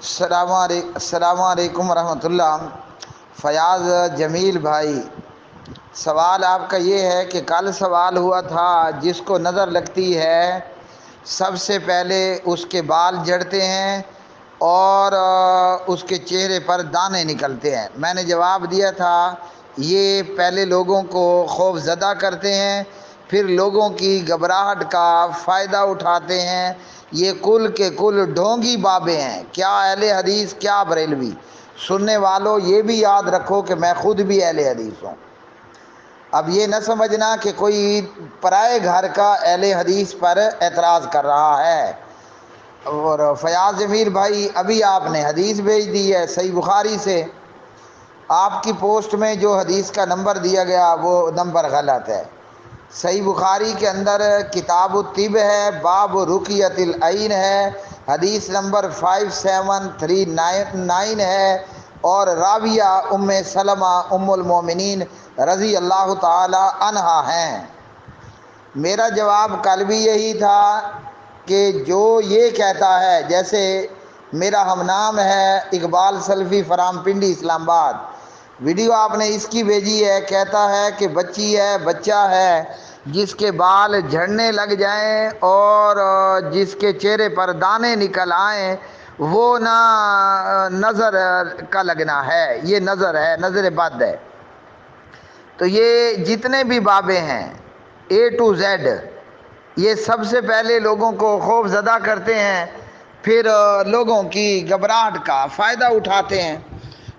السلام علیکم ورحمۃ اللہ۔ فیاض جمیل بھائی، سوال آپ کا یہ ہے کہ کل سوال ہوا تھا جس کو نظر لگتی ہے سب سے پہلے اس کے بال جھڑتے ہیں اور اس کے چہرے پر دانے نکلتے ہیں۔ میں نے جواب دیا تھا یہ پہلے لوگوں کو خوف زدہ کرتے ہیں، پھر لوگوں کی گھبراہٹ کا فائدہ اٹھاتے ہیں۔ یہ کل کے کل ڈھونگی بابے ہیں، کیا اہل حدیث کیا بریلوی۔ سننے والوں یہ بھی یاد رکھو کہ میں خود بھی اہل حدیث ہوں۔ اب یہ نہ سمجھنا کہ کوئی پرائے گھر کا اہل حدیث پر اعتراض کر رہا ہے۔ اور فیاض جمیل بھائی، ابھی آپ نے حدیث بھیج دی ہے صحیح بخاری سے، آپ کی پوسٹ میں جو حدیث کا نمبر دیا گیا وہ نمبر غلط ہے۔ صحیح بخاری کے اندر کتاب الطب ہے، باب رقیۃ العین ہے، حدیث نمبر 5739 ہے، اور راویہ ام سلمہ ام المومنین رضی اللہ تعالی عنہا ہیں۔ میرا جواب کل بھی یہی تھا کہ جو یہ کہتا ہے، جیسے میرا ہم نام ہے اقبال سلفی فرام پنڈی اسلام آباد، ویڈیو آپ نے اس کی بھیجی ہے، کہتا ہے کہ بچی ہے، بچہ ہے جس کے بال جھڑنے لگ جائیں اور جس کے چہرے پر دانے نکل آئیں، وہ نہ نظر کا لگنا ہے، یہ نظر ہے، نظر بد ہے۔ تو یہ جتنے بھی بابے ہیں A to Z، یہ سب سے پہلے لوگوں کو خوف زدہ کرتے ہیں، پھر لوگوں کی گھبراہٹ کا فائدہ اٹھاتے ہیں۔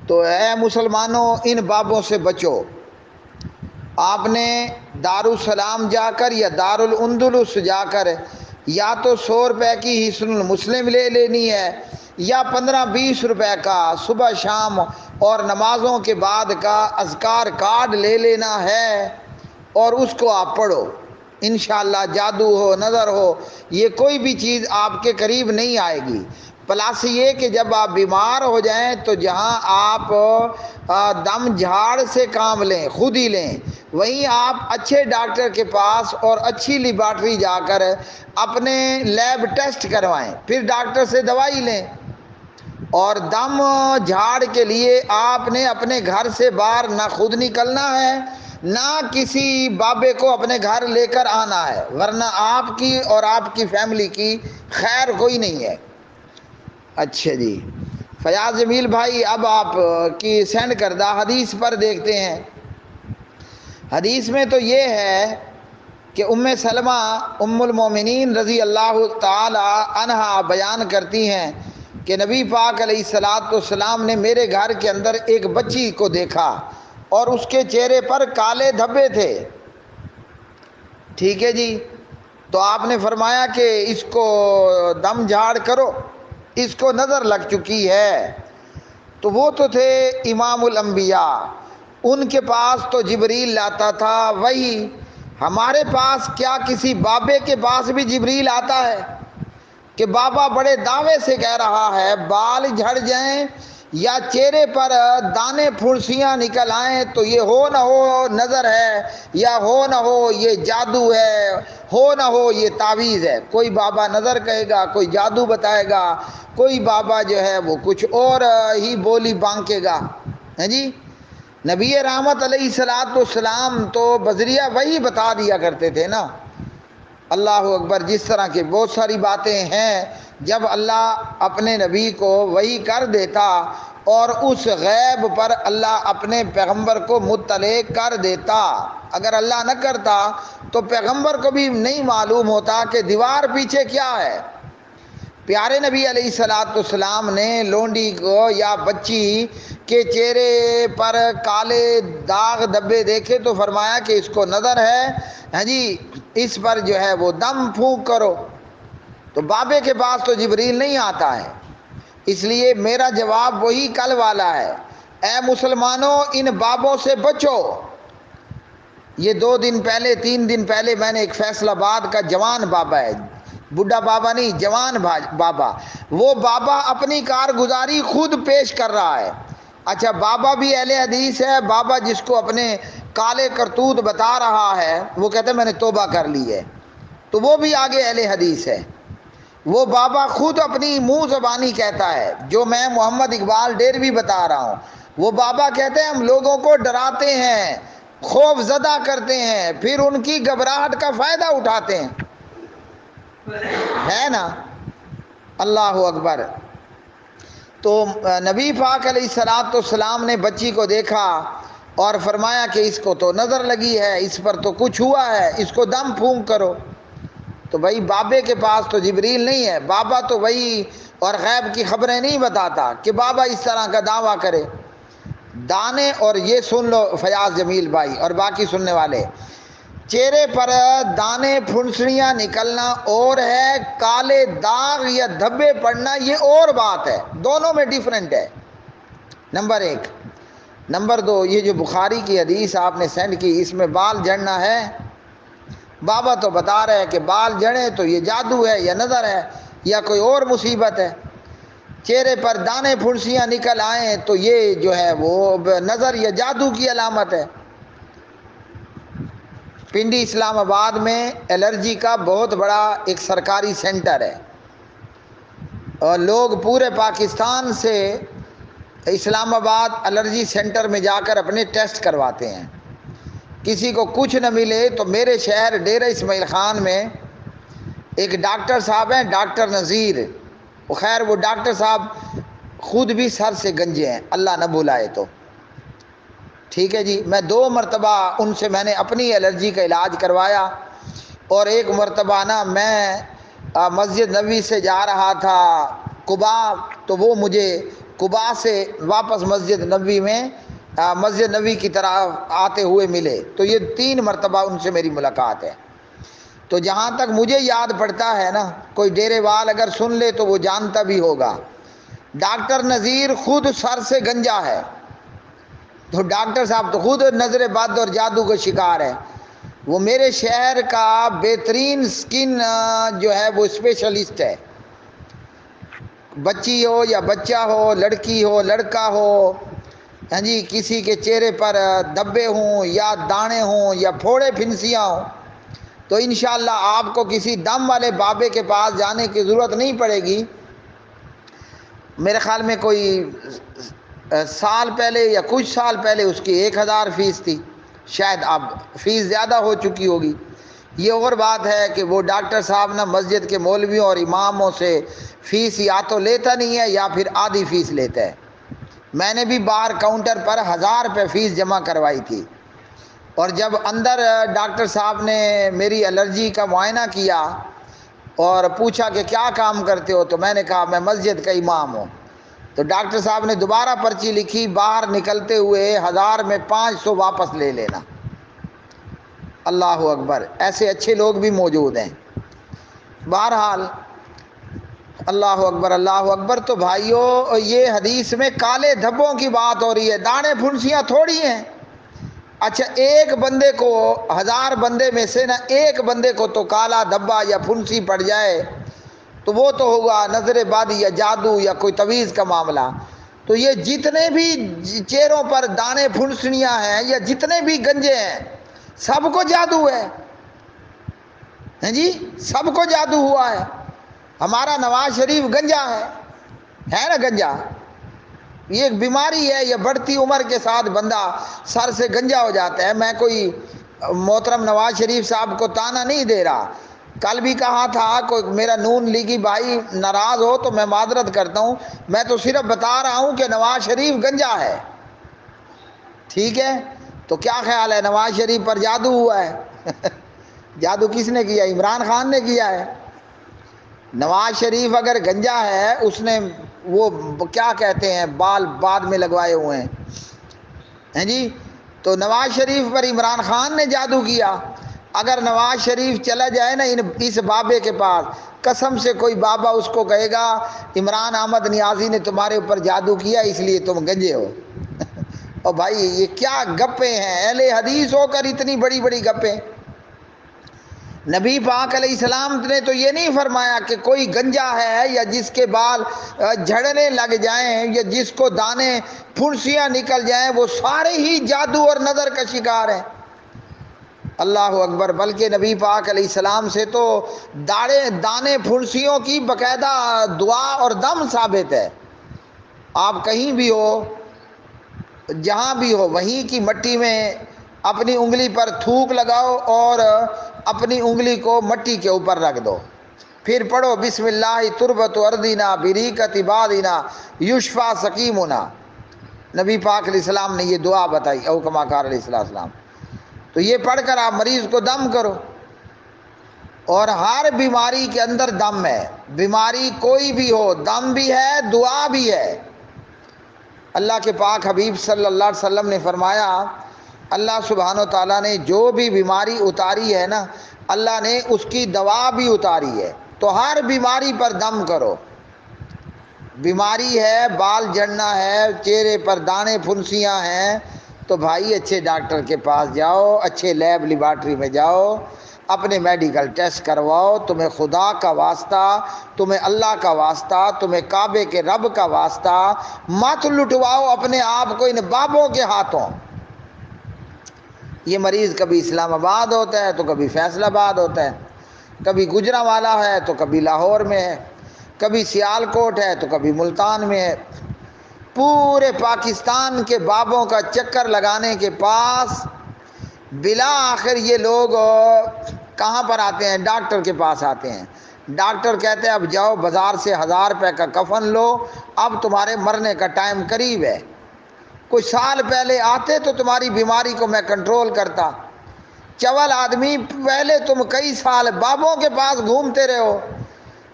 تو اے مسلمانوں، ان بابوں سے بچو۔ آپ نے دارالسلام جا کر یا دارالاندلس جا کر یا تو 100 روپے کی حصن المسلم لے لینی ہے، یا 15-20 روپے کا صبح شام اور نمازوں کے بعد کا اذکار کارڈ لے لینا ہے، اور اس کو آپ پڑھو۔ انشاءاللہ جادو ہو، نظر ہو، یہ کوئی بھی چیز آپ کے قریب نہیں آئے گی۔ پلس یہ کہ جب آپ بیمار ہو جائیں تو جہاں آپ دم جھاڑ سے کام لیں، خود ہی لیں، وہیں آپ اچھے ڈاکٹر کے پاس اور اچھی لیبارٹری جا کر اپنے لیب ٹیسٹ کروائیں، پھر ڈاکٹر سے دوائی لیں۔ اور دم جھاڑ کے لیے آپ نے اپنے گھر سے باہر نہ خود نکلنا ہے، نہ کسی بابے کو اپنے گھر لے کر آنا ہے، ورنہ آپ کی اور آپ کی فیملی کی خیر کوئی نہیں ہے۔ اچھا جی، فیاض جمیل بھائی، اب آپ کی سینڈ کردہ حدیث پر دیکھتے ہیں۔ حدیث میں تو یہ ہے کہ ام سلمہ ام المومنین رضی اللہ تعالی عنہا بیان کرتی ہیں کہ نبی پاک علیہ الصلوۃ والسلام نے میرے گھر کے اندر ایک بچی کو دیکھا اور اس کے چہرے پر کالے دھبے تھے۔ ٹھیک ہے جی، تو آپ نے فرمایا کہ اس کو دم جھاڑ کرو، اس کو نظر لگ چکی ہے۔ تو وہ تو تھے امام الانبیاء، ان کے پاس تو جبریل آتا تھا وہی۔ ہمارے پاس کیا کسی بابے کے پاس بھی جبریل آتا ہے کہ بابا بڑے دعوے سے کہہ رہا ہے بال جھڑ جائیں یا چہرے پر دانے پھنسیاں نکل آئیں تو یہ ہو نہ ہو نظر ہے، یا ہو نہ ہو یہ جادو ہے، ہو نہ ہو یہ تعویذ ہے۔ کوئی بابا نظر کہے گا، کوئی جادو بتائے گا، کوئی بابا جو ہے وہ کچھ اور ہی بولی بانکے گا، ہیں جی۔ نبی رحمت علیہ الصلوۃ والسلام تو بذریعہ وہی بتا دیا کرتے تھے نا۔ اللہ اکبر، جس طرح کی بہت ساری باتیں ہیں جب اللہ اپنے نبی کو وحی کر دیتا اور اس غیب پر اللہ اپنے پیغمبر کو مطلع کر دیتا، اگر اللہ نہ کرتا تو پیغمبر کو بھی نہیں معلوم ہوتا کہ دیوار پیچھے کیا ہے۔ پیارے نبی علیہ الصلوۃ والسلام نے لونڈی کو یا بچی کے چہرے پر کالے داغ دبے دیکھے تو فرمایا کہ اس کو نظر ہے، ہاں جی، اس پر جو ہے وہ دم پھونک کرو۔ تو بابے کے پاس تو جبریل نہیں آتا ہے، اس لیے میرا جواب وہی کل والا ہے، اے مسلمانوں ان بابوں سے بچو۔ یہ 2 دن پہلے 3 دن پہلے میں نے ایک فیصل آباد کا جوان بابا ہے، بڈھا بابا نہیں، جوان بابا، وہ بابا اپنی کارگزاری خود پیش کر رہا ہے۔ اچھا، بابا بھی اہل حدیث ہے، بابا جس کو اپنے کالے کرتوت بتا رہا ہے وہ کہتا ہے میں نے توبہ کر لی ہے، تو وہ بھی آگے اہل حدیث ہے۔ وہ بابا خود اپنی منہ زبانی کہتا ہے، جو میں محمد اقبال ڈیروی بتا رہا ہوں، وہ بابا کہتے ہیں ہم لوگوں کو ڈراتے ہیں، خوف زدہ کرتے ہیں، پھر ان کی گھبراہٹ کا فائدہ اٹھاتے ہیں، ہے نا؟ اللہ اکبر۔ تو نبی پاک علیہ الصلوۃ والسلام نے بچی کو دیکھا اور فرمایا کہ اس کو تو نظر لگی ہے، اس پر تو کچھ ہوا ہے، اس کو دم پھونک کرو۔ تو بھائی بابے کے پاس تو جبریل نہیں ہے، بابا تو وہی اور غیب کی خبریں نہیں بتاتا کہ بابا اس طرح کا دعویٰ کرے۔ دانے، اور یہ سن لو فیاض جمیل بھائی اور باقی سننے والے، چہرے پر دانے پھنسڑیاں نکلنا اور ہے، کالے داغ یا دھبے پڑنا یہ اور بات ہے، دونوں میں ڈیفرنٹ ہے، نمبر ایک۔ نمبر دو، یہ جو بخاری کی حدیث آپ نے سینڈ کی، اس میں بال جھڑنا ہے، بابا تو بتا رہے ہیں کہ بال جھڑے تو یہ جادو ہے یا نظر ہے یا کوئی اور مصیبت ہے، چہرے پر دانے پھنسیاں نکل آئیں تو یہ جو ہے وہ نظر یا جادو کی علامت ہے۔ پنڈی اسلام آباد میں الرجی کا بہت بڑا ایک سرکاری سینٹر ہے، اور لوگ پورے پاکستان سے اسلام آباد الرجی سینٹر میں جا کر اپنے ٹیسٹ کرواتے ہیں۔ کسی کو کچھ نہ ملے تو میرے شہر ڈیرہ اسماعیل خان میں ایک ڈاکٹر صاحب ہیں، ڈاکٹر نذیر، خیر وہ ڈاکٹر صاحب خود بھی سر سے گنجے ہیں، اللہ نہ بلائے تو، ٹھیک ہے جی۔ میں 2 مرتبہ ان سے میں نے اپنی الرجی کا علاج کروایا، اور ایک مرتبہ نا میں مسجد نبوی سے جا رہا تھا قباء، تو وہ مجھے قباء سے واپس مسجد نبوی میں مسجد نبوی کی طرف آتے ہوئے ملے، تو یہ 3 مرتبہ ان سے میری ملاقات ہے۔ تو جہاں تک مجھے یاد پڑتا ہے نا، کوئی ڈیرے وال اگر سن لے تو وہ جانتا بھی ہوگا، ڈاکٹر نذیر خود سر سے گنجا ہے، تو ڈاکٹر صاحب تو خود نظر بد اور جادو کا شکار ہے۔ وہ میرے شہر کا بہترین سکن جو ہے وہ اسپیشلسٹ ہے، بچی ہو یا بچہ ہو، لڑکی ہو لڑکا ہو، ہاں جی، کسی کے چہرے پر دھبے ہوں یا دانے ہوں یا پھوڑے پھنسیاں ہوں، تو انشاءاللہ آپ کو کسی دم والے بابے کے پاس جانے کی ضرورت نہیں پڑے گی۔ میرے خیال میں کوئی سال پہلے یا کچھ سال پہلے اس کی 1000 فیس تھی، شاید اب فیس زیادہ ہو چکی ہوگی۔ یہ اور بات ہے کہ وہ ڈاکٹر صاحب نا مسجد کے مولویوں اور اماموں سے فیس یا تو لیتا نہیں ہے یا پھر آدھی فیس لیتا ہے۔ میں نے بھی باہر کاؤنٹر پر 1000 روپے فیس جمع کروائی تھی، اور جب اندر ڈاکٹر صاحب نے میری الرجی کا معائنہ کیا اور پوچھا کہ کیا کام کرتے ہو، تو میں نے کہا میں مسجد کا امام ہوں، تو ڈاکٹر صاحب نے دوبارہ پرچی لکھی، باہر نکلتے ہوئے 1000 میں 500 واپس لے لینا۔ اللہ اکبر، ایسے اچھے لوگ بھی موجود ہیں۔ بہرحال اللہ اکبر اللہ اکبر۔ تو بھائیوں، یہ حدیث میں کالے دھبوں کی بات ہو رہی ہے، دانے پھنسیاں تھوڑی ہیں۔ اچھا، ایک بندے کو 1000 بندے میں سے نا ایک بندے کو تو کالا دھبا یا پھنسی پڑ جائے تو وہ تو ہوگا نظر بد یا جادو یا کوئی تعویذ کا معاملہ۔ تو یہ جتنے بھی چہروں پر دانے پھنسڑیاں ہیں یا جتنے بھی گنجے ہیں، سب کو جادو ہے، ہیں جی، سب کو جادو ہوا ہے۔ ہمارا نواز شریف گنجا ہے نا، گنجا یہ ایک بیماری ہے، یہ بڑھتی عمر کے ساتھ بندہ سر سے گنجا ہو جاتا ہے۔ میں کوئی محترم نواز شریف صاحب کو تانا نہیں دے رہا، کل بھی کہا تھا، کوئی میرا نون لیگی بھائی ناراض ہو تو میں معذرت کرتا ہوں، میں تو صرف بتا رہا ہوں کہ نواز شریف گنجا ہے، ٹھیک ہے؟ تو کیا خیال ہے نواز شریف پر جادو ہوا ہے؟ جادو کس نے کیا؟ عمران خان نے کیا ہے۔ نواز شریف اگر گنجا ہے، اس نے وہ کیا کہتے ہیں بال بعد میں لگوائے ہوئے ہیں جی، تو نواز شریف پر عمران خان نے جادو کیا۔ اگر نواز شریف چلا جائے نا اس بابے کے پاس، قسم سے کوئی بابا اس کو کہے گا عمران احمد نیازی نے تمہارے اوپر جادو کیا اس لیے تم گنجے ہو۔ اور بھائی یہ کیا گپیں ہیں، اہل حدیث ہو کر اتنی بڑی بڑی گپیں۔ نبی پاک علیہ السلام نے تو یہ نہیں فرمایا کہ کوئی گنجا ہے یا جس کے بال جھڑنے لگ جائیں یا جس کو دانے پھنسیاں نکل جائیں وہ سارے ہی جادو اور نظر کا شکار ہیں۔ اللہ اکبر، بلکہ نبی پاک علیہ السلام سے تو دانے پھنسیوں کی باقاعدہ دعا اور دم ثابت ہے۔ آپ کہیں بھی ہو، جہاں بھی ہو، وہیں کی مٹی میں اپنی انگلی پر تھوک لگاؤ اور اپنی انگلی کو مٹی کے اوپر رکھ دو، پھر پڑھو بسم اللہ تربت اردینا بریقت عبادنا یشفا سقیمنا۔ نبی پاک علیہ السلام نے یہ دعا بتائی، او کما قال علیہ السلام۔ تو یہ پڑھ کر آپ مریض کو دم کرو، اور ہر بیماری کے اندر دم ہے، بیماری کوئی بھی ہو دم بھی ہے، دعا بھی ہے۔ اللہ کے پاک حبیب صلی اللہ علیہ وسلم نے فرمایا، اللہ سبحانہ و تعالیٰ نے جو بھی بیماری اتاری ہے نا، اللہ نے اس کی دوا بھی اتاری ہے۔ تو ہر بیماری پر دم کرو۔ بیماری ہے، بال جھڑنا ہے، چہرے پر دانے پھنسیاں ہیں، تو بھائی اچھے ڈاکٹر کے پاس جاؤ، اچھے لیب لیبارٹری میں جاؤ، اپنے میڈیکل ٹیسٹ کرواؤ۔ تمہیں خدا کا واسطہ، تمہیں اللہ کا واسطہ، تمہیں کعبے کے رب کا واسطہ، مت لٹواؤ اپنے آپ کو ان بابوں کے ہاتھوں۔ یہ مریض کبھی اسلام آباد ہوتا ہے تو کبھی فیصل آباد ہوتا ہے، کبھی گجرانوالہ ہے تو کبھی لاہور میں ہے، کبھی سیال کوٹ ہے تو کبھی ملتان میں ہے۔ پورے پاکستان کے بابوں کا چکر لگانے کے پاس بلا آخر یہ لوگ کہاں پر آتے ہیں؟ ڈاکٹر کے پاس آتے ہیں۔ ڈاکٹر کہتے ہیں اب جاؤ بازار سے 1000 روپے کا کفن لو، اب تمہارے مرنے کا ٹائم قریب ہے۔ کچھ سال پہلے آتے تو تمہاری بیماری کو میں کنٹرول کرتا۔ چول آدمی، پہلے تم کئی سال بابوں کے پاس گھومتے رہے ہو،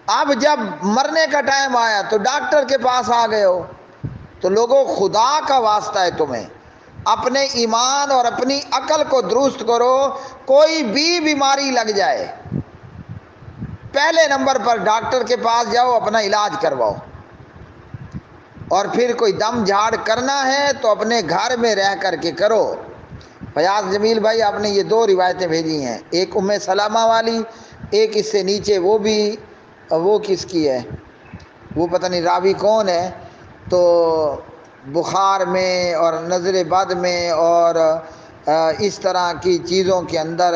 اب جب مرنے کا ٹائم آیا تو ڈاکٹر کے پاس آ گئے ہو۔ تو لوگوں، خدا کا واسطہ ہے تمہیں اپنے ایمان اور اپنی عقل کو درست کرو۔ کوئی بھی بیماری لگ جائے، پہلے نمبر پر ڈاکٹر کے پاس جاؤ، اپنا علاج کرواؤ۔ اور پھر کوئی دم جھاڑ کرنا ہے تو اپنے گھر میں رہ کر کے کرو۔ فیاض جمیل بھائی، آپ نے یہ 2 روایتیں بھیجی ہیں، ایک ام سلمہ والی، ایک اس سے نیچے وہ کس کی ہے، وہ پتہ نہیں راوی کون ہے۔ تو بخار میں اور نظر بد میں اور اس طرح کی چیزوں کے اندر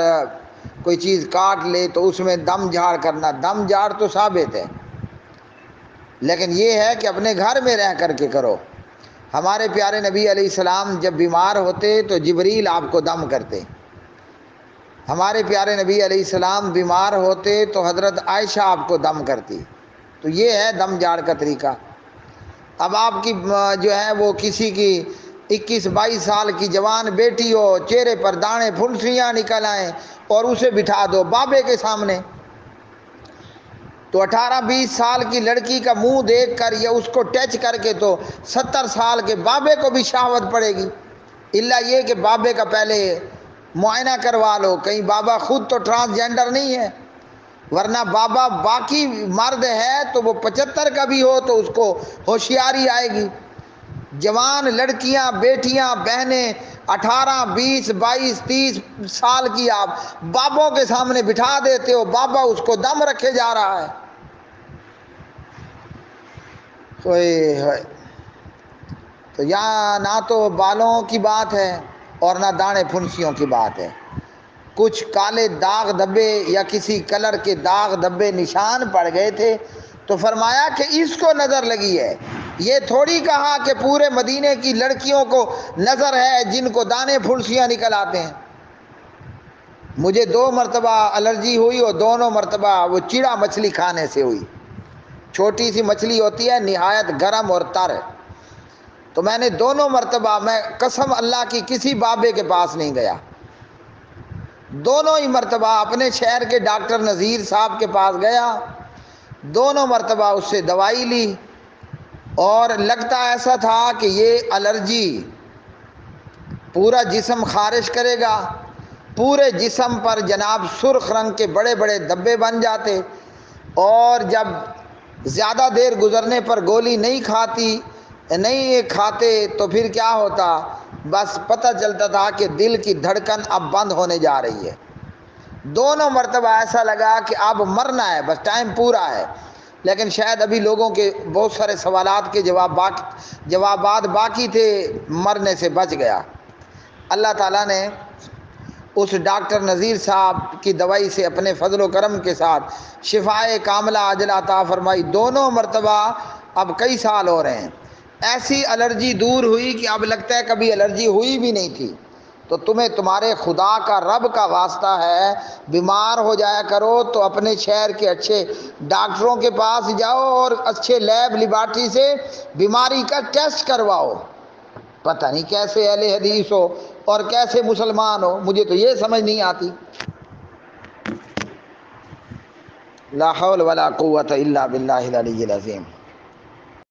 کوئی چیز کاٹ لے تو اس میں دم جھاڑ کرنا، دم جھاڑ تو ثابت ہے، لیکن یہ ہے کہ اپنے گھر میں رہ کر کے کرو۔ ہمارے پیارے نبی علیہ السلام جب بیمار ہوتے تو جبریل آپ کو دم کرتے۔ ہمارے پیارے نبی علیہ السلام بیمار ہوتے تو حضرت عائشہ آپ کو دم کرتی۔ تو یہ ہے دم جھاڑ کا طریقہ۔ اب آپ کی جو ہے وہ کسی کی 21-22 سال کی جوان بیٹی ہو، چہرے پر دانے پھنسیاں نکل آئیں اور اسے بٹھا دو بابے کے سامنے، تو 18-20 سال کی لڑکی کا منہ دیکھ کر یا اس کو ٹچ کر کے تو 70 سال کے بابے کو بھی شہوت پڑے گی، الا یہ کہ بابے کا پہلے معائنہ کروا لو، کہیں بابا خود تو ٹرانسجینڈر نہیں ہے، ورنہ بابا باقی مرد ہے تو وہ 75 کا بھی ہو تو اس کو ہوشیاری آئے گی۔ جوان لڑکیاں، بیٹیاں، بہنیں 18, 20, 22, 30 سال کی آپ بابوں کے سامنے بٹھا دیتے ہو، بابا اس کو دم رکھے جا رہا ہے۔ تو یہاں نہ تو بالوں کی بات ہے اور نہ دانے پھنسیوں کی بات ہے، کچھ کالے داغ دھبے یا کسی کلر کے داغ دھبے نشان پڑ گئے تھے تو فرمایا کہ اس کو نظر لگی ہے۔ یہ تھوڑی کہا کہ پورے مدینے کی لڑکیوں کو نظر ہے جن کو دانے پھنسیاں نکل آتے ہیں۔ مجھے 2 مرتبہ الرجی ہوئی اور دونوں مرتبہ وہ چیڑا مچھلی کھانے سے ہوئی۔ چھوٹی سی مچھلی ہوتی ہے، نہایت گرم اور تر، تو میں نے دونوں مرتبہ، میں قسم اللہ کی کسی بابے کے پاس نہیں گیا، دونوں ہی مرتبہ اپنے شہر کے ڈاکٹر نذیر صاحب کے پاس گیا، دونوں مرتبہ اس سے دوائی لی، اور لگتا ایسا تھا کہ یہ الرجی پورا جسم خارش کرے گا، پورے جسم پر جناب سرخ رنگ کے بڑے بڑے دھبے بن جاتے، اور جب زیادہ دیر گزرنے پر گولی نہیں کھاتے تو پھر کیا ہوتا، بس پتہ چلتا تھا کہ دل کی دھڑکن اب بند ہونے جا رہی ہے۔ دونوں مرتبہ ایسا لگا کہ اب مرنا ہے، بس ٹائم پورا ہے، لیکن شاید ابھی لوگوں کے بہت سارے سوالات کے جوابات باقی تھے، مرنے سے بچ گیا۔ اللہ تعالیٰ نے اس ڈاکٹر نذیر صاحب کی دوائی سے اپنے فضل و کرم کے ساتھ شفائے کاملہ عاجلہ عطا فرمائی، دونوں مرتبہ اب کئی سال ہو رہے ہیں، ایسی الرجی دور ہوئی کہ اب لگتا ہے کبھی الرجی ہوئی بھی نہیں تھی۔ تو تمہیں تمہارے خدا کا رب کا واسطہ ہے، بیمار ہو جایا کرو تو اپنے شہر کے اچھے ڈاکٹروں کے پاس جاؤ اور اچھے لیب لیبارٹری سے بیماری کا ٹیسٹ کرواؤ۔ پتہ نہیں کیسے اہل حدیث ہو اور کیسے مسلمان ہو، مجھے تو یہ سمجھ نہیں آتی۔ لا حول ولا قوت الا باللہ العلی العظیم۔